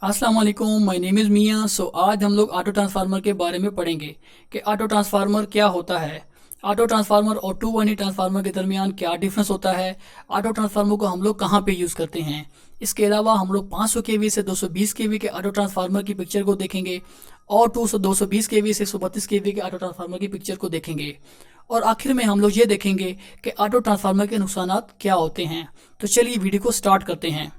अस्सलाम वालेकुम, my name is मियां। आज हम लोग ऑटो ट्रांसफार्मर के बारे में पढ़ेंगे कि ऑटो ट्रांसफार्मर क्या होता है। ऑटो ट्रांसफार्मर और टू वाइंडिंग ट्रांसफार्मर के दरमियान क्या डिफरेंस होता है। ऑटो ट्रांसफार्मर को हम लोग कहाँ पे यूज़ करते हैं। इसके अलावा हम लोग 500 केवी से 220 केवी के ऑटो ट्रांसफार्मर की पिक्चर को देखेंगे और 220 केवी से 132 केवी के ऑटो ट्रांसफार्मर की पिक्चर को देखेंगे। और आखिर में हम लोग ये देखेंगे कि ऑटो ट्रांसफार्मर के नुकसानात क्या होते हैं। तो चलिए वीडियो को स्टार्ट करते हैं।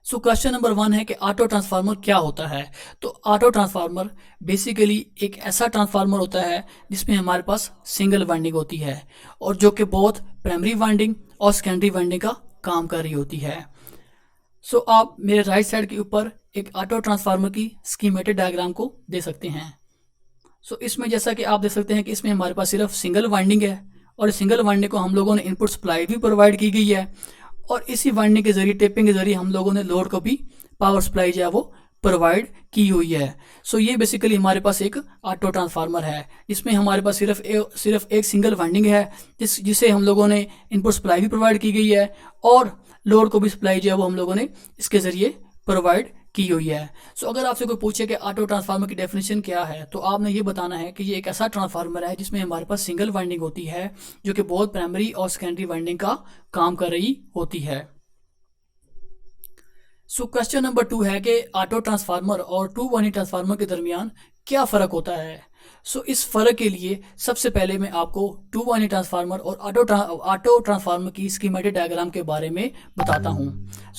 क्वेश्चन नंबर 1 है कि ऑटो ट्रांसफार्मर क्या होता है। तो ऑटो ट्रांसफार्मर बेसिकली एक ऐसा ट्रांसफार्मर होता है जिसमें हमारे पास सिंगल वाइंडिंग होती है और जो कि बहुत प्राइमरी वाइंडिंग और सेकेंडरी वाइंडिंग का काम कर रही होती है। आप मेरे राइट साइड के ऊपर एक ऑटो ट्रांसफार्मर की स्कीमेटिक डायग्राम को दे सकते हैं। इसमें जैसा कि आप देख सकते हैं कि इसमें हमारे पास सिर्फ सिंगल वाइंडिंग है और सिंगल वाइंडिंग को हम लोगों ने इनपुट सप्लाई भी प्रोवाइड की गई है और इसी वाइंडिंग के जरिए टेपिंग के जरिए हम लोगों ने लोड को भी पावर सप्लाई जो है वो प्रोवाइड की हुई है। ये बेसिकली हमारे पास एक ऑटो ट्रांसफार्मर है जिसमें हमारे पास सिर्फ एक सिंगल वाइंडिंग है जिसे हम लोगों ने इनपुट सप्लाई भी प्रोवाइड की गई है और लोड को भी सप्लाई जो है वो हम लोगों ने इसके ज़रिए प्रोवाइड की हुई है। अगर आपसे कोई पूछे कि ऑटो ट्रांसफार्मर की डेफिनेशन क्या है तो आपने ये बताना है कि ये एक ऐसा ट्रांसफार्मर है जिसमें हमारे पास सिंगल वाइंडिंग होती है जो कि बहुत प्राइमरी और सेकेंडरी वाइंडिंग का काम कर रही होती है। क्वेश्चन नंबर 2 है कि ऑटो ट्रांसफार्मर और टू वाइंडिंग ट्रांसफार्मर के दरमियान क्या फ़र्क होता है। इस फ़र्क के लिए सबसे पहले मैं आपको टू वाइंडिंग ट्रांसफार्मर और ऑटो ट्रांसफार्मर की स्कीमेटिक डायग्राम के बारे में बताता हूँ।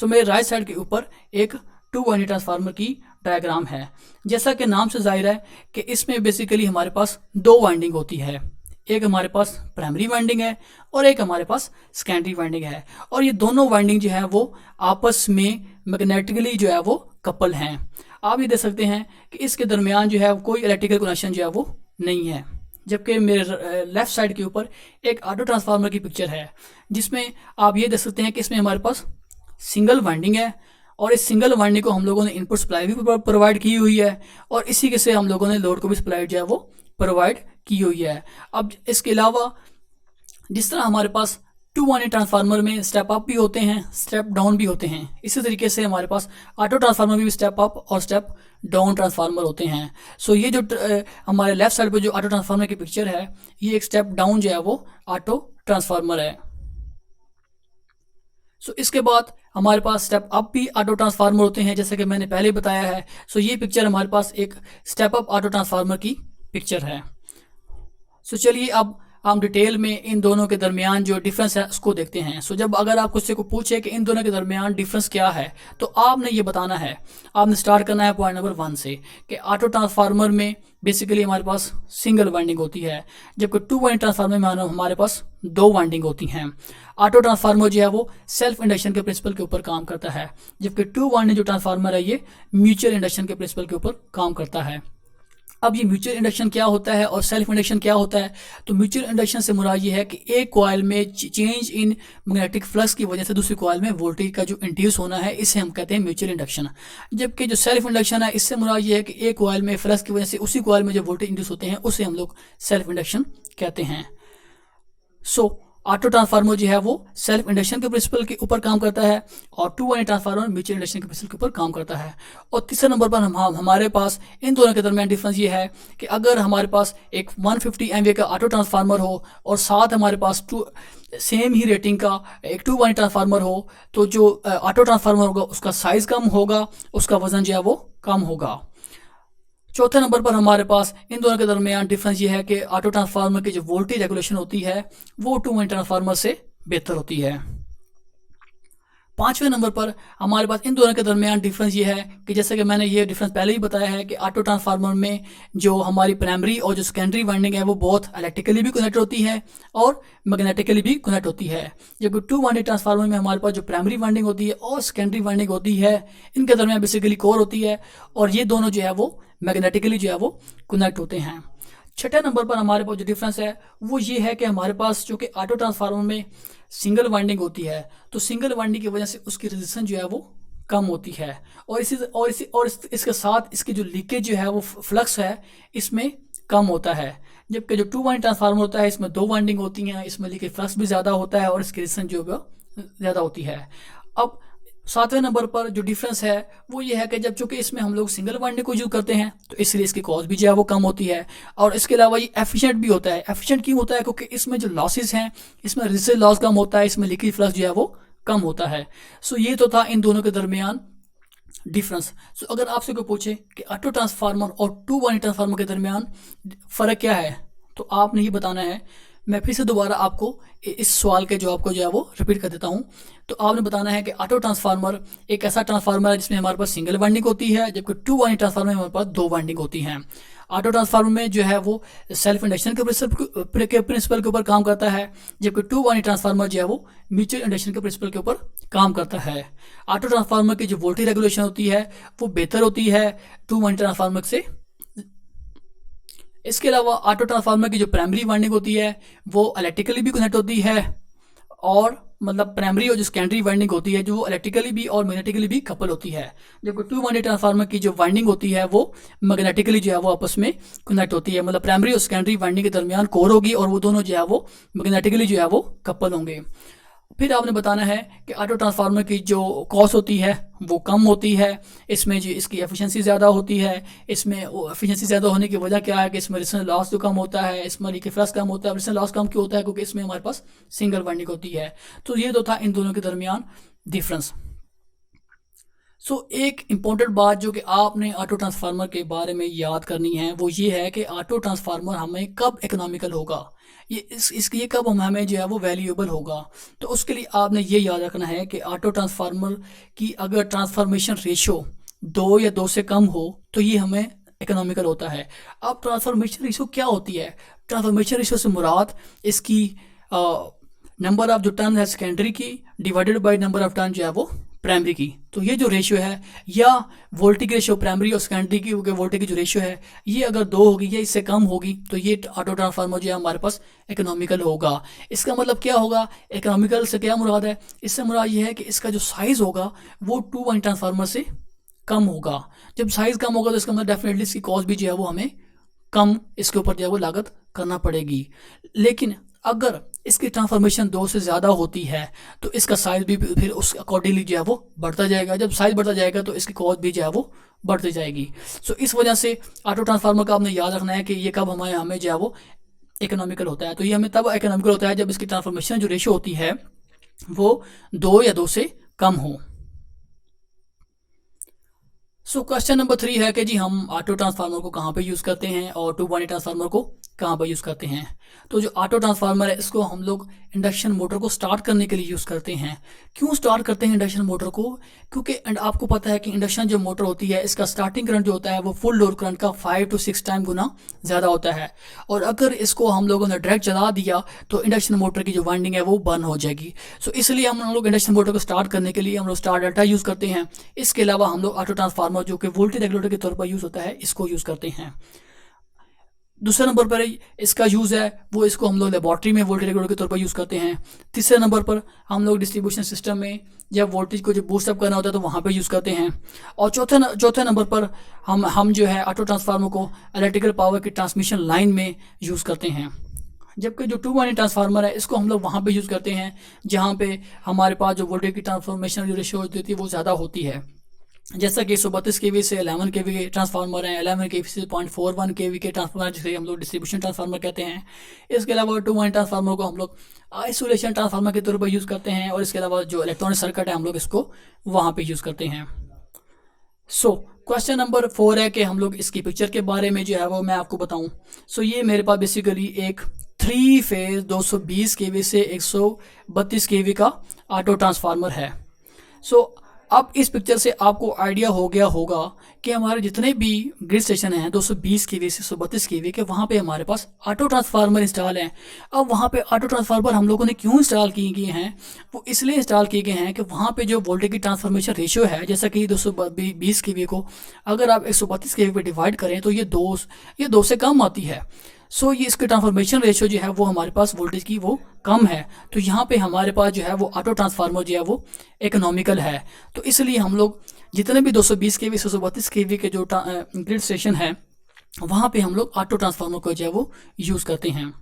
मेरे राइट साइड के ऊपर एक टू वाइंडिंग ट्रांसफार्मर की डायग्राम है। जैसा कि नाम से जाहिर है कि इसमें बेसिकली हमारे पास दो वाइंडिंग होती है, एक हमारे पास प्राइमरी वाइंडिंग है और एक हमारे पास सेकेंडरी वाइंडिंग है और ये दोनों वाइंडिंग जो है वो आपस में मैग्नेटिकली जो है वो कपल हैं। आप ये देख सकते हैं कि इसके दरमियान जो है कोई इलेक्ट्रिकल कनेक्शन जो है वो नहीं है। जबकि मेरे लेफ्ट साइड के ऊपर एक ऑटो ट्रांसफार्मर की पिक्चर है जिसमें आप ये देख सकते हैं कि इसमें हमारे पास सिंगल वाइंडिंग है और इस सिंगल वाइंडिंग को हम लोगों ने इनपुट सप्लाई भी प्रोवाइड की हुई है और इसी के से हम लोगों ने लोड को भी सप्लाई जो है वो प्रोवाइड की हुई है। अब इसके अलावा जिस तरह हमारे पास टू वाइंडिंग ट्रांसफार्मर में स्टेप अप भी होते हैं, स्टेप डाउन भी होते हैं, इसी तरीके से हमारे पास ऑटो ट्रांसफार्मर में भी स्टेप अप और स्टेप डाउन ट्रांसफार्मर होते हैं। ये जो हमारे लेफ्ट साइड पे जो ऑटो ट्रांसफार्मर की पिक्चर है ये एक स्टेप डाउन जो है वो ऑटो ट्रांसफार्मर है। इसके बाद हमारे पास स्टेप अप भी ऑटो ट्रांसफार्मर होते हैं जैसे कि मैंने पहले बताया है। ये पिक्चर हमारे पास एक स्टेप अप ऑटो ट्रांसफार्मर की पिक्चर है। चलिए अब हम डिटेल में इन दोनों के दरमियान जो डिफरेंस है उसको देखते हैं। जब अगर आप किसी को पूछे कि इन दोनों के दरमियान डिफरेंस क्या है तो आपने ये बताना है, आपने स्टार्ट करना है पॉइंट नंबर 1 से कि ऑटो ट्रांसफार्मर में बेसिकली हमारे पास सिंगल वाइंडिंग होती है जबकि टू वाइंडिंग ट्रांसफार्मर में हमारे पास दो वाइंडिंग होती हैं। ऑटो ट्रांसफार्मर जो है वो सेल्फ इंडक्शन के प्रिंसिपल के ऊपर काम करता है जबकि टू वाइंडिंग जो ट्रांसफार्मर है ये म्यूचुअल इंडक्शन के प्रिंसिपल के ऊपर काम करता है। अब ये म्यूचुअल इंडक्शन क्या होता है और सेल्फ इंडक्शन क्या होता है। तो म्यूचुअल इंडक्शन से मुराद ये है कि एक कॉइल में चेंज इन मैग्नेटिक फ्लक्स की वजह से दूसरी कॉइल में वोल्टेज का जो इंड्यूस होना है इसे हम कहते हैं म्यूचुअल इंडक्शन। जबकि जो सेल्फ इंडक्शन है इससे मुराद ये है कि एक कॉइल में फ्लक्स की वजह से उसी कॉइल में जो वोल्टेज इंड्यूस होते हैं उसे हम लोग सेल्फ इंडक्शन कहते हैं। ऑटो ट्रांसफार्मर जो है वो सेल्फ इंडक्शन के प्रिंसिपल के ऊपर काम करता है और two winding transformer mutual induction के प्रिंसिपल के ऊपर काम करता है। और तीसरे नंबर पर हमारे पास इन दोनों के दरमियान डिफरेंस ये है कि अगर हमारे पास एक 150 MVA का ऑटो ट्रांसफार्मर हो और साथ हमारे पास सेम ही रेटिंग का एक टू वाइंडिंग ट्रांसफार्मर हो तो जो ऑटो ट्रांसफार्मर होगा उसका साइज़ कम होगा, उसका वजन जो है वो कम होगा। चौथे नंबर पर हमारे पास इन दोनों के दरमियान डिफरेंस ये है कि ऑटो ट्रांसफार्मर की जो वोल्टेज रेगुलेशन होती है वो टू वाइंडिंग ट्रांसफार्मर से बेहतर होती है। पांचवें नंबर पर हमारे पास इन दोनों के दरमियान डिफरेंस ये है कि जैसे कि मैंने ये डिफरेंस पहले ही बताया है कि ऑटो ट्रांसफार्मर में जो हमारी प्राइमरी और जो सेकेंडरी वाइंडिंग है वो बहुत इलेक्ट्रिकली भी कनेक्ट होती है और मैग्नेटिकली भी कनेक्ट होती है। जबकि टू वाइंडिंग ट्रांसफार्मर में हमारे पास जो प्राइमरी वाइंडिंग होती है और सेकेंडरी वाइंडिंग होती है इनके दरमियान बेसिकली कोर होती है और ये दोनों जो है वो मैग्नेटिकली जो है वो कनेक्ट होते हैं। छठे नंबर पर हमारे पास जो डिफरेंस है वो ये है कि हमारे पास जो कि ऑटो ट्रांसफार्मर में सिंगल वाइंडिंग होती है तो सिंगल वाइंडिंग की वजह से उसकी रेजिस्टेंस जो है वो कम होती है और इसके साथ इसकी जो लीकेज जो है वो फ्लक्स है इसमें कम होता है। जबकि जो टू वाइंडिंग ट्रांसफार्मर होता है इसमें दो वाइंडिंग होती हैं, इसमें लीकेज फ्लक्स भी ज़्यादा होता है और इसकी रेजिस्टेंस जो है ज़्यादा होती है। अब सातवें नंबर पर जो डिफरेंस है वो ये है कि जब चूंकि इसमें हम लोग सिंगल वाइंडिंग को यूज करते हैं तो इसलिए इसकी कॉस्ट भी जो है वो कम होती है, और इसके अलावा ये एफिशिएंट भी होता है। एफिशिएंट क्यों होता है? क्योंकि इसमें जो लॉसेस हैं, इसमें रेजिस्टेंस लॉस कम होता है, इसमें लीकेज फ्लक्स जो है वो कम होता है। सो ये तो था इन दोनों के दरमियान डिफरेंस। सो अगर आपसे कोई पूछे कि ऑटो ट्रांसफार्मर और टू वाइंडिंग ट्रांसफार्मर के दरमियान फ़र्क क्या है, तो आपने ये बताना है। मैं फिर से दोबारा आपको इस सवाल के जवाब को जो है वो रिपीट कर देता हूँ। तो आपने बताना है कि ऑटो ट्रांसफार्मर एक ऐसा ट्रांसफार्मर है जिसमें हमारे पास सिंगल वाइंडिंग होती है, जबकि टू वाइंडिंग ट्रांसफार्मर में हमारे पास दो वाइंडिंग होती हैं। ऑटो ट्रांसफार्मर में जो है वो सेल्फ इंडक्शन के प्रिंसिपल के ऊपर काम करता है, जबकि टू वाइंडिंग ट्रांसफार्मर जो है वो म्यूचुअल इंडक्शन के प्रिंसिपल के ऊपर काम करता है। ऑटो ट्रांसफार्मर की जो वोल्टेज रेगुलेशन होती है वो बेहतर होती है टू वाइंडिंग ट्रांसफार्मर से। इसके अलावा ऑटो ट्रांसफार्मर की जो प्राइमरी वाइंडिंग होती है वो इलेक्ट्रिकली भी कनेक्ट होती है, और मतलब प्राइमरी और जो सेकेंडरी वाइंडिंग होती है जो इलेक्ट्रिकली भी और मैग्नेटिकली भी कपल होती है, जबकि टू वाइंडिंग ट्रांसफार्मर की जो वाइंडिंग होती है वो मैग्नेटिकली जो है वो आपस में कनेक्ट होती है। मतलब प्राइमरी और सेकेंडरी वाइंडिंग के दरमियान कोर होगी और वो दोनों जो है वो मैग्नेटिकली जो है वो कपल होंगे। फिर आपने बताना है कि ऑटो ट्रांसफार्मर की जो कॉस्ट होती है वो कम होती है, इसमें जो इसकी एफिशिएंसी ज़्यादा होती है। इसमें एफिशिएंसी ज़्यादा होने की वजह क्या है कि इसमें रेजिस्टेंस लॉस जो कम होता है, इसमें लीकेज फ्लक्स कम होता है। रेजिस्टेंस लॉस कम क्यों होता है? क्योंकि इसमें हमारे पास सिंगल वाइंडिंग होती है। तो ये तो था इन दोनों के दरमियान डिफरेंस। एक इम्पोर्टेंट बात जो कि आपने ऑटो ट्रांसफार्मर के बारे में याद करनी है वो ये है कि ऑटो ट्रांसफार्मर हमें कब इकोनॉमिकल होगा, ये कब हमें जो है वो वैल्यूएबल होगा। तो उसके लिए आपने ये याद रखना है कि ऑटो ट्रांसफार्मर की अगर ट्रांसफॉर्मेशन रेशो 2 या 2 से कम हो तो ये हमें इकोनॉमिकल होता है। अब ट्रांसफॉर्मेशन रेशो क्या होती है? ट्रांसफॉर्मेशन रेशो से मुराद इसकी नंबर ऑफ जो टर्न है सेकेंडरी की divided by number of turn जो है वो प्राइमरी की। तो ये जो रेशियो है, या वोल्टेज रेशियो प्राइमरी और सेकेंडरी की वोल्टेज की जो रेशियो है ये अगर 2 होगी या इससे कम होगी तो ये ऑटो ट्रांसफार्मर जो है हमारे पास इकोनॉमिकल होगा। इसका मतलब क्या होगा? इकोनॉमिकल से क्या मुराद है? इससे मुराद ये है कि इसका जो साइज़ होगा वो टू वाइंडिंग ट्रांसफार्मर से कम होगा। जब साइज़ कम होगा तो इसका मतलब डेफिनेटली इसकी कॉस्ट भी जो है वो हमें कम इसके ऊपर जो है वो लागत करना पड़ेगी। लेकिन अगर इसकी ट्रांसफॉर्मेशन 2 से ज़्यादा होती है तो इसका साइज़ भी फिर उस अकॉर्डिंगली जो है वो बढ़ता जाएगा। जब साइज़ बढ़ता जाएगा तो इसकी कॉस्ट भी जो है वो बढ़ती जाएगी। इस वजह से ऑटो ट्रांसफार्मर का आपने याद रखना है कि ये कब हमें जो है वो इकोनॉमिकल होता है। तो ये हमें तब इकोनॉमिकल होता है जब इसकी ट्रांसफॉर्मेशन जो रेशो होती है वो 2 या 2 से कम हो। क्वेश्चन नंबर 3 है कि जी हम ऑटो ट्रांसफार्मर को कहाँ पे यूज़ करते हैं और टू वाइंडिंग ट्रांसफार्मर को कहाँ पर यूज़ करते हैं। तो जो ऑटो ट्रांसफार्मर है इसको हम लोग इंडक्शन मोटर को स्टार्ट करने के लिए यूज़ करते हैं। क्यों स्टार्ट करते हैं इंडक्शन मोटर को? क्योंकि आपको पता है कि इंडक्शन जो मोटर होती है इसका स्टार्टिंग करंट जो होता है वो फुल लोड करंट का 5 to 6 टाइम गुना ज़्यादा होता है, और अगर इसको हम लोगों ने डायरेक्ट चला दिया तो इंडक्शन मोटर की जो वाइंडिंग है वो बर्न हो जाएगी। इसलिए हम लोग इंडक्शन मोटर को स्टार्ट करने के लिए हम लोग स्टार डेल्टा यूज़ करते हैं। इसके अलावा हम लोग ऑटो ट्रांसफार्मर जो कि वोल्टेज रेगुलेटर के तौर पर यूज़ होता है इसको यूज़ करते हैं। दूसरे नंबर पर इसका यूज़ है वो इसको हम लोग लेबॉर्ट्री में वोल्टेज रेगुलेटर के तौर पर यूज़ करते हैं। तीसरे नंबर पर हम लोग डिस्ट्रीब्यूशन सिस्टम में जब वोल्टेज को जो बूस्टअप करना होता है तो वहाँ पे यूज़ करते हैं। और चौथे नंबर पर हम जो है ऑटो ट्रांसफार्मर को इलेक्ट्रिकल पावर की ट्रांसमिशन लाइन में यूज़ करते हैं। जबकि जो टू वाइंडिंग ट्रांसफार्मर है इसको हम लोग वहाँ पे यूज़ करते हैं जहाँ पे हमारे पास जो वोल्टेज की ट्रांसफॉर्मेशन रेशियो होती है वो ज़्यादा होती है। जैसा कि 132 kV से 11 kV के ट्रांसफार्मर हैं, 11 kV से 0.41 kV के ट्रांसफार्मर जिसे हम लोग डिस्ट्रीब्यूशन ट्रांसफार्मर कहते हैं। इसके अलावा टू वाइंडिंग ट्रांसफार्मर को हम लोग आइसोलेशन ट्रांसफार्मर के तौर पर यूज़ करते हैं, और इसके अलावा जो इलेक्ट्रॉनिक सर्किट है हम लोग इसको वहाँ पे यूज़ करते हैं। क्वेश्चन नंबर 4 है कि हम लोग इसकी पिक्चर के बारे में जो है वो मैं आपको बताऊँ। ये मेरे पास बेसिकली एक 3 फेज 220 kV से 132 kV का ऑटो ट्रांसफार्मर है। अब इस पिक्चर से आपको आइडिया हो गया होगा कि हमारे जितने भी ग्रिड स्टेशन हैं 220 kV से 132 kV के, वहाँ पे हमारे पास ऑटो ट्रांसफार्मर इंस्टॉल हैं। अब वहाँ पे ऑटो ट्रांसफार्मर हम लोगों ने क्यों इंस्टॉल किए गए हैं? वो इसलिए इंस्टॉल किए गए हैं कि वहाँ पे जो वोल्टेज की ट्रांसफॉर्मेशन रेशियो है, जैसा कि 220 kV को अगर आप 132 kV पे डिवाइड करें तो ये 2 से कम आती है। ये इसकी ट्रांसफॉर्मेशन रेशियो जो है वो हमारे पास वोल्टेज की वो कम है। तो यहाँ पे हमारे पास जो है वो ऑटो ट्रांसफार्मर जो है वो इकोनॉमिकल है। तो इसलिए हम लोग जितने भी 220 kV से 132 kV के जो ग्रिड स्टेशन है वहाँ पे हम लोग ऑटो ट्रांसफार्मर को जो है वो यूज़ करते हैं।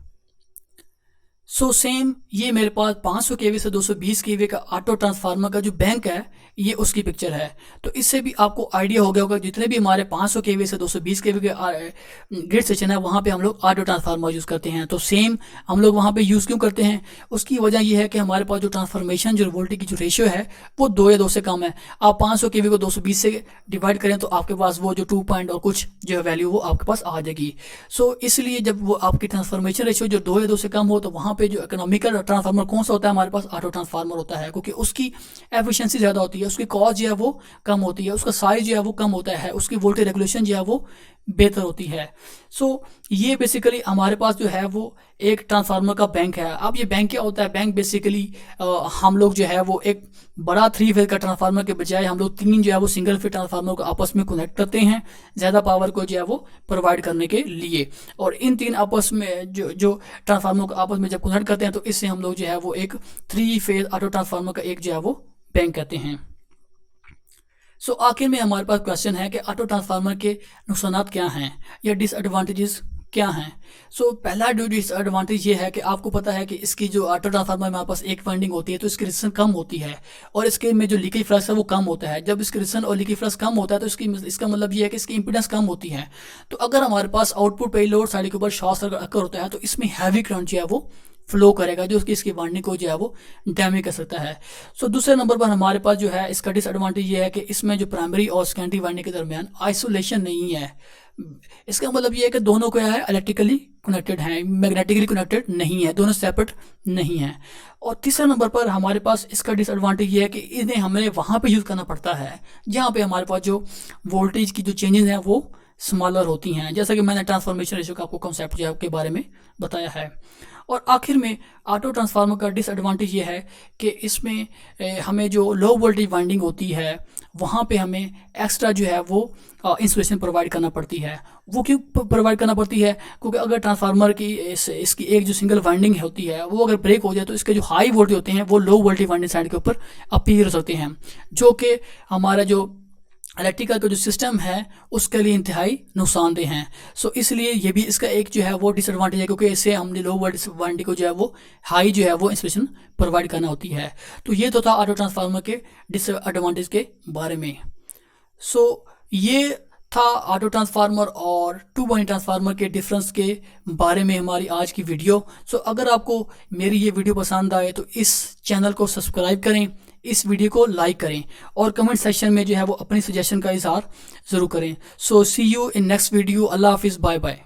सो सेम ये मेरे पास 500 केवी से 220 केवी का ऑटो ट्रांसफार्मर का जो बैंक है, ये उसकी पिक्चर है। तो इससे भी आपको आइडिया हो गया होगा जितने भी हमारे 500 केवी से 220 केवी के ग्रिड सेक्शन है, वहाँ पे हम लोग ऑटो ट्रांसफार्मर यूज़ करते हैं। तो सेम हम लोग वहाँ पे यूज़ क्यों करते हैं, उसकी वजह ये है कि हमारे पास जो ट्रांसफॉर्मेशन जो वोल्टेज की जो रेशियो है वो 2 या 2 से कम है। आप 500 केवी को 220 से डिवाइड करें तो आपके पास वो जो 2 पॉइंट और कुछ जो है वैल्यू वो आपके पास आ जाएगी। सो इसलिए जब वो आपकी ट्रांसफॉर्मेशन रेशियो जो 2 या 2 से कम हो, तो वहाँ पे जो इकोनॉमिकल ट्रांसफार्मर कौन सा होता है, हमारे पास ऑटो ट्रांसफार्मर होता है, क्योंकि उसकी एफिशिएंसी ज़्यादा होती है, उसकी कॉस्ट जो है वो कम होती है, उसका साइज जो है वो कम होता है, उसकी वोल्टेज रेगुलेशन जो है वो बेहतर होती है। सो ये बेसिकली हमारे पास जो है वो एक ट्रांसफार्मर का बैंक है। अब ये बैंक क्या होता है, बैंक बेसिकली हम लोग जो है वो एक बड़ा 3 फेज का ट्रांसफार्मर के बजाय हम लोग 3 जो है वो सिंगल फेज ट्रांसफार्मर को आपस में कनेक्ट करते हैं ज़्यादा पावर को जो है वो प्रोवाइड करने के लिए। और इन 3 आपस में जो ट्रांसफार्मर को आपस में जब कनेक्ट करते हैं तो इससे हम लोग जो है वो एक 3 फेज ऑटो ट्रांसफार्मर का एक जो है वो बैंक कहते हैं। सो आखिर में हमारे पास क्वेश्चन है कि ऑटो ट्रांसफार्मर के नुकसानात क्या हैं या डिसएडवांटेजेस क्या हैं। सो पहला जो डिसएडवांटेज ये है कि आपको पता है कि इसकी जो ऑटो ट्रांसफार्मर में हमारे पास एक वाइंडिंग होती है तो इसकी रेजिस्टेंस कम होती है और इसके में जो लीकेज फ्लक्स है वो कम होता है। जब इसकी रेजिस्टेंस और लीकेज फ्लक्स कम होता है तो इसका मतलब ये है कि इसकी इंपीडेंस कम होती है। तो अगर हमारे पास आउटपुट पे लोड साइड के ऊपर शॉर्ट सर्किट अकर होता है तो इसमें हैवी करंट जो है वो फ्लो करेगा जो इसकी वाइंडिंग को जो है वो डैमेज कर सकता है। सो दूसरे नंबर पर हमारे पास जो है इसका डिसएडवांटेज ये है कि इसमें जो प्राइमरी और सेकेंडरी वाइंडिंग के दरमियान आइसोलेशन नहीं है। इसका मतलब ये है कि दोनों क्या है, इलेक्ट्रिकली कनेक्टेड हैं, मैग्नेटिकली कनेक्टेड नहीं है, दोनों सेपरेट नहीं है। और तीसरे नंबर पर हमारे पास इसका डिसएडवांटेज ये है कि इन्हें हमें वहाँ पे यूज़ करना पड़ता है जहाँ पे हमारे पास जो वोल्टेज की जो चेंजेस हैं वो स्मॉलर होती हैं, जैसा कि मैंने ट्रांसफॉर्मेशन रेशियो का आपको कॉन्सेप्ट जो है के बारे में बताया है। और आखिर में ऑटो ट्रांसफार्मर का डिसएडवांटेज ये है कि इसमें हमें जो लो वोल्टेज वाइंडिंग होती है वहाँ पे हमें एक्स्ट्रा जो है वो इंसुलेशन प्रोवाइड करना पड़ती है। वो क्यों प्रोवाइड करना पड़ती है, क्योंकि अगर ट्रांसफार्मर की इसकी एक जो सिंगल वाइंडिंग होती है वो अगर ब्रेक हो जाए तो इसके जो हाई वोल्टेज होते हैं वो लो वोल्टेज वाइंडिंग साइड के ऊपर अपीयर हो सकते हैं, जो कि हमारा जो इलेक्ट्रिकल का जो सिस्टम है उसके लिए इंतहाई नुकसानदेह हैं। सो इसलिए ये भी इसका एक जो है वो डिसएडवांटेज है, क्योंकि इससे हमने लो वोल्टेज वाइंडिंग को जो है वो हाई जो है वो इंसुलेशन प्रोवाइड करना होती है। तो ये तो था ऑटो ट्रांसफार्मर के डिसएडवांटेज के बारे में। सो ये था ऑटो ट्रांसफार्मर और टू वाइंडिंग ट्रांसफार्मर के डिफरेंस के बारे में हमारी आज की वीडियो। सो अगर आपको मेरी ये वीडियो पसंद आए तो इस चैनल को सब्सक्राइब करें, इस वीडियो को लाइक करें और कमेंट सेक्शन में जो है वो अपनी सजेशन का इजहार ज़रूर करें। सो सी यू इन नेक्स्ट वीडियो। अल्लाह हाफिज़, बाय बाय।